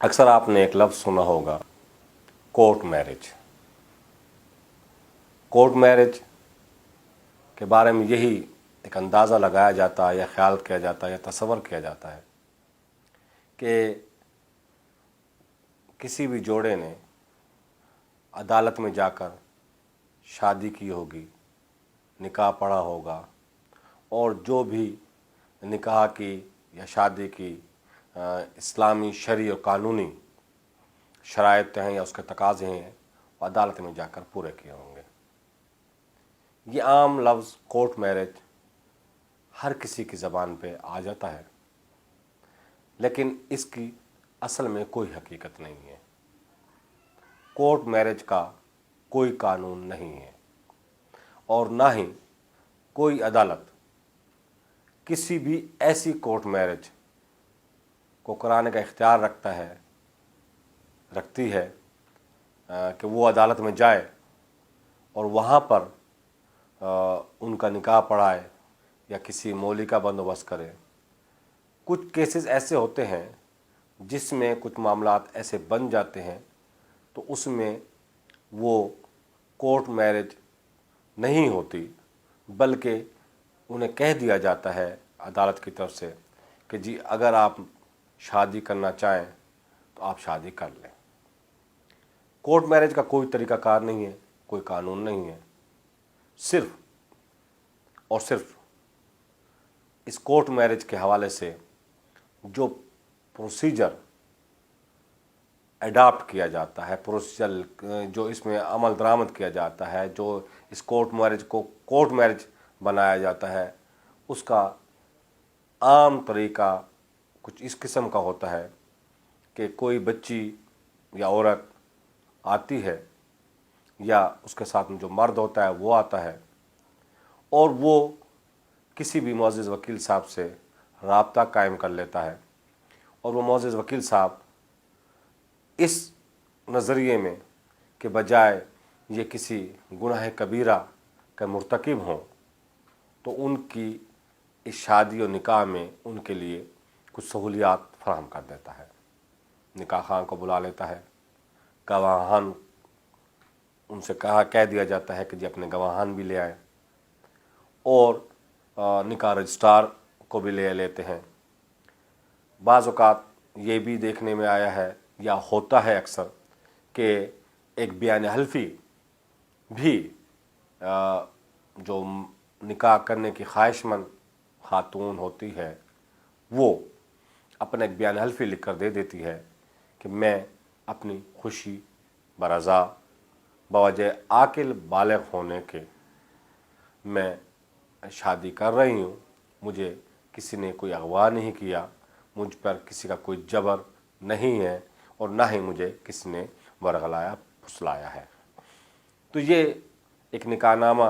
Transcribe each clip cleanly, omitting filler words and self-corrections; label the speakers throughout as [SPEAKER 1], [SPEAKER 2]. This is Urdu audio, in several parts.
[SPEAKER 1] اکثر آپ نے ایک لفظ سنا ہوگا، کورٹ میرج۔ کورٹ میرج کے بارے میں یہی ایک اندازہ لگایا جاتا ہے یا خیال کیا جاتا ہے یا تصور کیا جاتا ہے کہ کسی بھی جوڑے نے عدالت میں جا کر شادی کی ہوگی، نکاح پڑھا ہوگا، اور جو بھی نکاح کی یا شادی کی اسلامی شرعی اور قانونی شرائط ہیں یا اس کے تقاضے ہیں وہ عدالت میں جا کر پورے کیے ہوں گے۔ یہ عام لفظ کورٹ میرج ہر کسی کی زبان پہ آ جاتا ہے، لیکن اس کی اصل میں کوئی حقیقت نہیں ہے۔ کورٹ میرج کا کوئی قانون نہیں ہے، اور نہ ہی کوئی عدالت کسی بھی ایسی کورٹ میرج کو کرانے کا اختیار رکھتی ہے کہ وہ عدالت میں جائے اور وہاں پر ان کا نکاح پڑھائے یا کسی مولی کا بندوبست کرے۔ کچھ کیسز ایسے ہوتے ہیں جس میں کچھ معاملات ایسے بن جاتے ہیں تو اس میں وہ کورٹ میرج نہیں ہوتی، بلکہ انہیں کہہ دیا جاتا ہے عدالت کی طرف سے کہ جی اگر آپ شادی کرنا چاہیں تو آپ شادی کر لیں۔ کورٹ میرج کا کوئی طریقہ کار نہیں ہے، کوئی قانون نہیں ہے۔ صرف اور صرف اس کورٹ میرج کے حوالے سے جو پروسیجر اڈاپٹ کیا جاتا ہے، پروسیجر جو اس میں عمل درآمد کیا جاتا ہے، جو اس کورٹ میرج کو کورٹ میرج بنایا جاتا ہے، اس کا عام طریقہ کچھ اس قسم کا ہوتا ہے کہ کوئی بچی یا عورت آتی ہے یا اس کے ساتھ میں جو مرد ہوتا ہے وہ آتا ہے، اور وہ کسی بھی معزز وکیل صاحب سے رابطہ قائم کر لیتا ہے، اور وہ معزز وکیل صاحب اس نظریے میں کہ بجائے یہ کسی گناہ کبیرہ کا مرتکب ہوں تو ان کی اس شادی و نکاح میں ان کے لیے کچھ سہولیات فراہم کر دیتا ہے۔ نکاح خواہاں کو بلا لیتا ہے، گواہان ان سے کہہ دیا جاتا ہے کہ جی اپنے گواہان بھی لے آئے، اور نکاح رجسٹرار کو بھی لے لیتے ہیں۔ بعض اوقات یہ بھی دیکھنے میں آیا ہے یا ہوتا ہے اکثر کہ ایک بیان حلفی بھی جو نکاح کرنے کی خواہش مند خاتون ہوتی ہے وہ اپنا ایک بیان حلفی لکھ کر دے دیتی ہے کہ میں اپنی خوشی برضا بوجہ عاقل بالغ ہونے کے میں شادی کر رہی ہوں، مجھے کسی نے کوئی اغوا نہیں کیا، مجھ پر کسی کا کوئی جبر نہیں ہے، اور نہ ہی مجھے کسی نے ورغلایا پھسلایا ہے۔ تو یہ ایک نکاح نامہ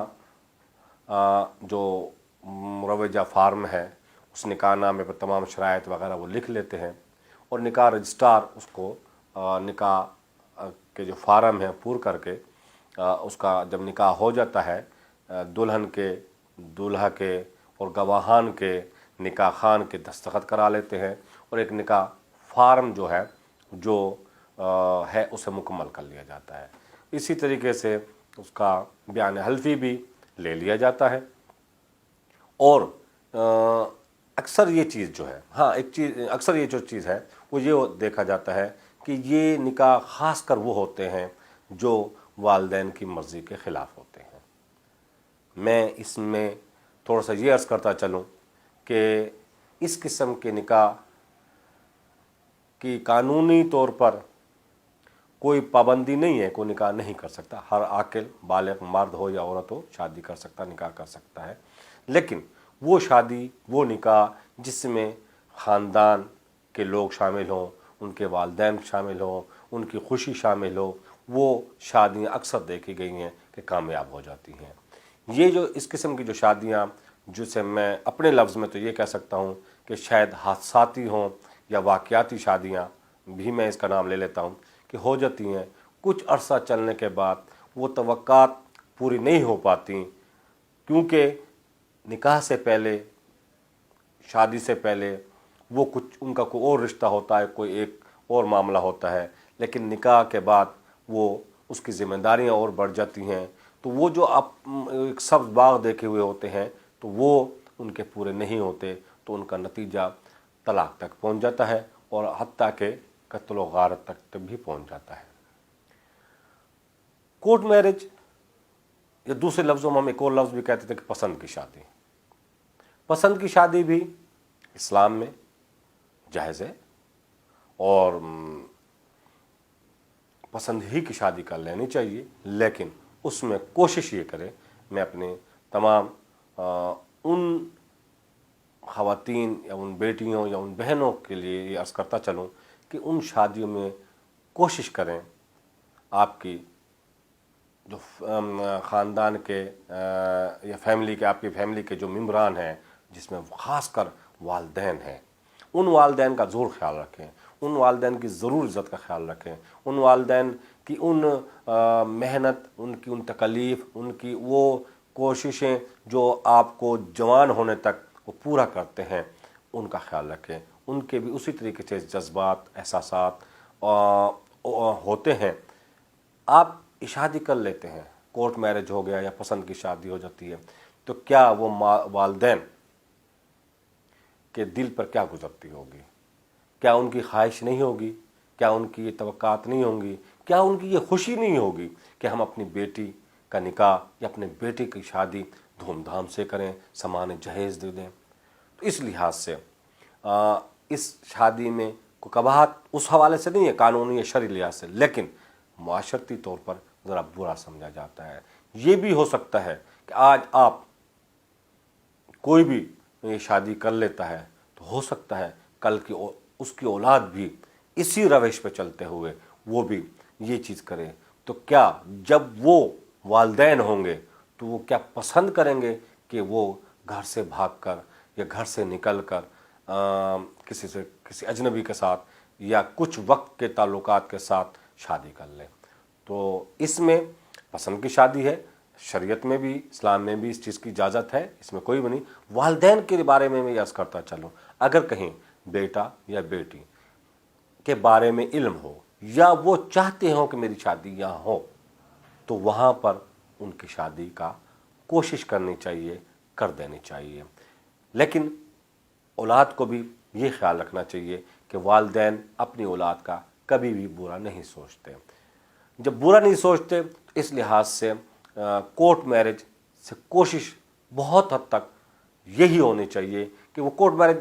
[SPEAKER 1] جو مروجہ فارم ہے، اس نکاح نامے پر تمام شرائط وغیرہ وہ لکھ لیتے ہیں، اور نکاح رجسٹرار اس کو نکاح کے جو فارم ہیں پور کر کے اس کا جب نکاح ہو جاتا ہے، دلہن کے، دولہا کے اور گواہان کے، نکاح خان کے دستخط کرا لیتے ہیں، اور ایک نکاح فارم جو ہے اسے مکمل کر لیا جاتا ہے۔ اسی طریقے سے اس کا بیان حلفی بھی لے لیا جاتا ہے، اور اکثر یہ چیز جو ہے اکثر یہ جو چیز ہے وہ یہ دیکھا جاتا ہے کہ یہ نکاح خاص کر وہ ہوتے ہیں جو والدین کی مرضی کے خلاف ہوتے ہیں۔ میں اس میں تھوڑا سا یہ عرض کرتا چلوں کہ اس قسم کے نکاح کی قانونی طور پر کوئی پابندی نہیں ہے، کوئی نکاح نہیں کر سکتا، ہر عاقل بالغ مرد ہو یا عورت ہو شادی کر سکتا، نکاح کر سکتا ہے، لیکن وہ شادی، وہ نکاح جس میں خاندان کے لوگ شامل ہوں، ان کے والدین شامل ہوں، ان کی خوشی شامل ہو، وہ شادیاں اکثر دیکھی گئی ہیں کہ کامیاب ہو جاتی ہیں۔ یہ جو اس قسم کی جو شادیاں، جسے میں اپنے لفظ میں تو یہ کہہ سکتا ہوں کہ شاید حادثاتی ہوں یا واقعاتی شادیاں بھی میں اس کا نام لے لیتا ہوں، کہ ہو جاتی ہیں، کچھ عرصہ چلنے کے بعد وہ توقعات پوری نہیں ہو پاتی، کیونکہ نکاح سے پہلے، شادی سے پہلے وہ کچھ ان کا کوئی اور رشتہ ہوتا ہے، کوئی ایک اور معاملہ ہوتا ہے، لیکن نکاح کے بعد وہ اس کی ذمہ داریاں اور بڑھ جاتی ہیں، تو وہ جو آپ ایک سبز باغ دیکھے ہوئے ہوتے ہیں تو وہ ان کے پورے نہیں ہوتے، تو ان کا نتیجہ طلاق تک پہنچ جاتا ہے اور حتیٰ کہ قتل و غارت تک بھی پہنچ جاتا ہے۔ کورٹ میرج، یا دوسرے لفظوں میں ہم ایک اور لفظ بھی کہتے تھے کہ پسند کی شادی۔ پسند کی شادی بھی اسلام میں جائز ہے، اور پسند ہی کی شادی کر لینی چاہیے، لیکن اس میں کوشش یہ کرے، میں اپنے تمام ان خواتین یا ان بیٹیوں یا ان بہنوں کے لیے یہ عرض کرتا چلوں کہ ان شادیوں میں کوشش کریں آپ کی جو خاندان کے یا فیملی کے، آپ کی فیملی کے جو ممبران ہیں، جس میں خاص کر والدین ہیں، ان والدین کا ضرور خیال رکھیں، ان والدین کی ضرور عزت کا خیال رکھیں، ان والدین کی ان محنت، ان کی ان تکلیف، ان کی وہ کوششیں جو آپ کو جوان ہونے تک وہ پورا کرتے ہیں، ان کا خیال رکھیں۔ ان کے بھی اسی طریقے سے جذبات، احساسات ہوتے ہیں۔ آپ شادی کر لیتے ہیں، کورٹ میرج ہو گیا یا پسند کی شادی ہو جاتی ہے، تو کیا وہ والدین کے دل پر کیا گزرتی ہوگی؟ کیا ان کی خواہش نہیں ہوگی؟ کیا ان کی یہ توقعات نہیں ہوں گی؟ کیا ان کی یہ خوشی نہیں ہوگی کہ ہم اپنی بیٹی کا نکاح یا اپنے بیٹے کی شادی دھوم دھام سے کریں، سامان جہیز دے دیں؟ تو اس لحاظ سے اس شادی میں کوئی قباحت اس حوالے سے نہیں ہے قانونی یا شرعی لحاظ سے، لیکن معاشرتی طور پر ذرا برا سمجھا جاتا ہے۔ یہ بھی ہو سکتا ہے کہ آج آپ کوئی بھی یہ شادی کر لیتا ہے تو ہو سکتا ہے کل کی اس کی اولاد بھی اسی روش پہ چلتے ہوئے وہ بھی یہ چیز کرے، تو کیا جب وہ والدین ہوں گے تو وہ کیا پسند کریں گے کہ وہ گھر سے بھاگ کر یا گھر سے نکل کر کسی اجنبی کے ساتھ یا کچھ وقت کے تعلقات کے ساتھ شادی کر لیں؟ تو اس میں پسند کی شادی ہے، شریعت میں بھی، اسلام میں بھی اس چیز کی اجازت ہے، اس میں کوئی بھی نہیں۔ والدین کے بارے میں عرض کرتا چلوں، اگر کہیں بیٹا یا بیٹی کے بارے میں علم ہو یا وہ چاہتے ہوں کہ میری شادی یہاں ہو، تو وہاں پر ان کی شادی کا کوشش کرنی چاہیے، کر دینی چاہیے۔ لیکن اولاد کو بھی یہ خیال رکھنا چاہیے کہ والدین اپنی اولاد کا کبھی بھی برا نہیں سوچتے۔ جب برا نہیں سوچتے تو اس لحاظ سے کورٹ میرج سے کوشش بہت حد تک یہی ہونی چاہیے کہ وہ کورٹ میرج،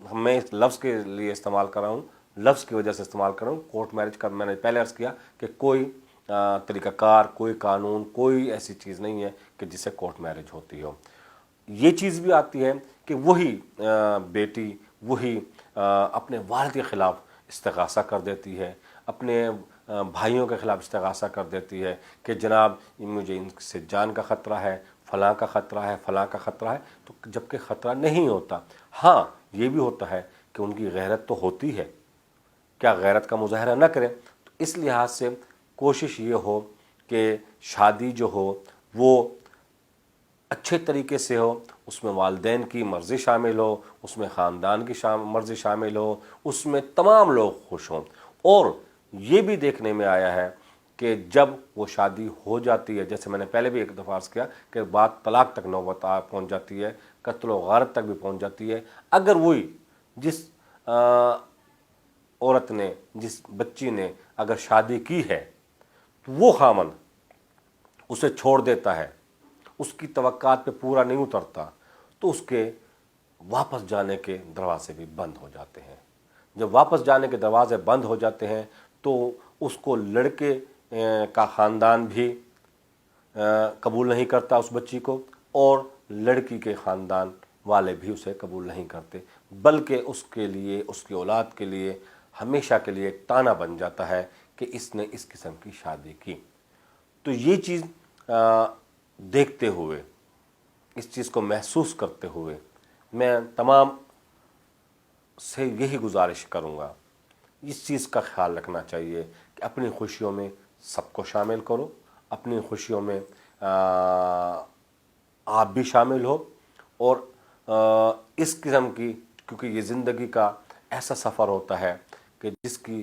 [SPEAKER 1] میں اس لفظ کے لیے استعمال کر رہا ہوں، لفظ کی وجہ سے استعمال کر رہا ہوں۔ کورٹ میرج کا میں نے پہلے عرض کیا کہ کوئی طریقہ کار، کوئی قانون، کوئی ایسی چیز نہیں ہے کہ جس سے کورٹ میرج ہوتی ہو۔ یہ چیز بھی آتی ہے کہ وہی بیٹی وہی اپنے والد کے خلاف استغاثہ کر دیتی ہے، اپنے بھائیوں کے خلاف استغاثہ کر دیتی ہے کہ جناب مجھے ان سے جان کا خطرہ ہے، فلاں کا خطرہ ہے، فلاں کا خطرہ ہے، تو جبکہ خطرہ نہیں ہوتا۔ ہاں یہ بھی ہوتا ہے کہ ان کی غیرت تو ہوتی ہے، کیا غیرت کا مظاہرہ نہ کریں؟ تو اس لحاظ سے کوشش یہ ہو کہ شادی جو ہو وہ اچھے طریقے سے ہو، اس میں والدین کی مرضی شامل ہو، اس میں خاندان کی مرضی شامل ہو، اس میں تمام لوگ خوش ہوں۔ اور یہ بھی دیکھنے میں آیا ہے کہ جب وہ شادی ہو جاتی ہے، جیسے میں نے پہلے بھی ایک دفعہ عرض کیا کہ بات طلاق تک نوبت پہنچ جاتی ہے، قتل و غارت تک بھی پہنچ جاتی ہے، اگر وہی جس عورت نے، جس بچی نے اگر شادی کی ہے تو وہ خامن اسے چھوڑ دیتا ہے، اس کی توقعات پہ پورا نہیں اترتا، تو اس کے واپس جانے کے دروازے بھی بند ہو جاتے ہیں۔ جب واپس جانے کے دروازے بند ہو جاتے ہیں تو اس کو لڑکے کا خاندان بھی قبول نہیں کرتا اس بچی کو، اور لڑکی کے خاندان والے بھی اسے قبول نہیں کرتے، بلکہ اس کے لیے، اس کی اولاد کے لیے ہمیشہ کے لیے ایک طعنہ بن جاتا ہے کہ اس نے اس قسم کی شادی کی۔ تو یہ چیز دیکھتے ہوئے، اس چیز کو محسوس کرتے ہوئے، میں تمام سے یہی گزارش کروں گا، اس چیز کا خیال رکھنا چاہیے کہ اپنی خوشیوں میں سب کو شامل کرو، اپنی خوشیوں میں آپ بھی شامل ہو، اور اس قسم کی، کیونکہ یہ زندگی کا ایسا سفر ہوتا ہے کہ جس کی